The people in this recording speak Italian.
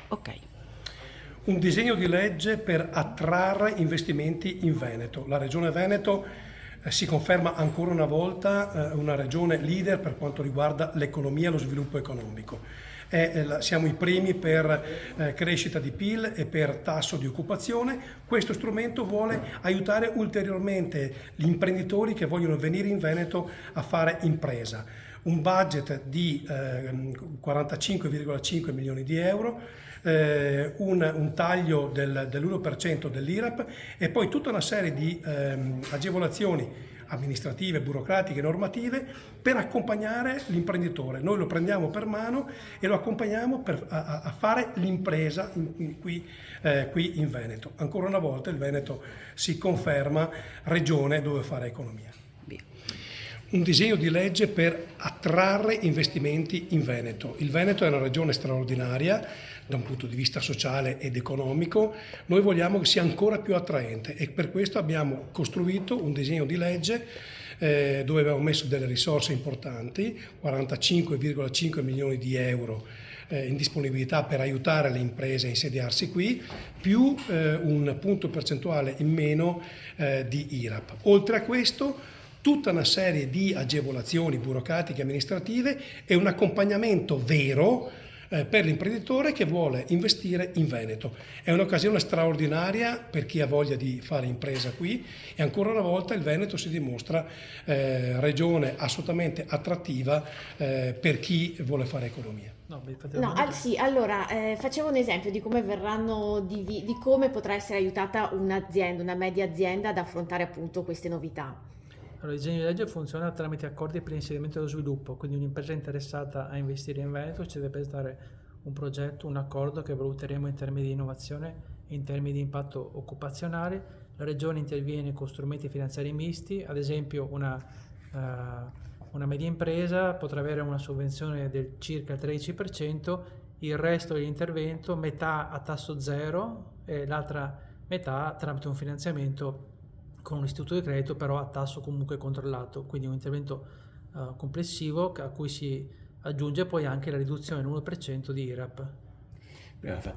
Ok. Un disegno di legge per attrarre investimenti in Veneto. La Regione Veneto si conferma ancora una volta una regione leader per quanto riguarda l'economia e lo sviluppo economico. Siamo i primi per crescita di PIL e per tasso di occupazione. Questo strumento vuole aiutare ulteriormente gli imprenditori che vogliono venire in Veneto a fare impresa. Un budget di 45,5 milioni di euro, un taglio dell'1% dell'IRAP e poi tutta una serie di agevolazioni amministrative, burocratiche, normative per accompagnare l'imprenditore. Noi lo prendiamo per mano e lo accompagniamo a fare l'impresa qui in Veneto. Ancora una volta il Veneto si conferma regione dove fare economia. Un disegno di legge per attrarre investimenti in Veneto. Il Veneto è una regione straordinaria da un punto di vista sociale ed economico. Noi vogliamo che sia ancora più attraente e per questo abbiamo costruito un disegno di legge dove abbiamo messo delle risorse importanti, 45,5 milioni di euro in disponibilità per aiutare le imprese a insediarsi qui, più un punto percentuale in meno di IRAP. Oltre a questo, tutta una serie di agevolazioni burocratiche e amministrative e un accompagnamento vero per l'imprenditore che vuole investire in Veneto. È un'occasione straordinaria per chi ha voglia di fare impresa qui e ancora una volta il Veneto si dimostra regione assolutamente attrattiva per chi vuole fare economia. Sì, allora facevo un esempio di come di come potrà essere aiutata un'azienda, una media azienda ad affrontare appunto queste novità. Allora, il disegno di legge funziona tramite accordi per l'inserimento dello sviluppo, quindi un'impresa interessata a investire in Veneto ci deve presentare un progetto, un accordo che valuteremo in termini di innovazione e in termini di impatto occupazionale. La Regione interviene con strumenti finanziari misti, ad esempio una media impresa potrà avere una sovvenzione del circa 13%, il resto dell'intervento metà a tasso zero e l'altra metà tramite un finanziamento con un istituto di credito però a tasso comunque controllato, quindi un intervento complessivo a cui si aggiunge poi anche la riduzione dell'1% di IRAP. Prima ha fatto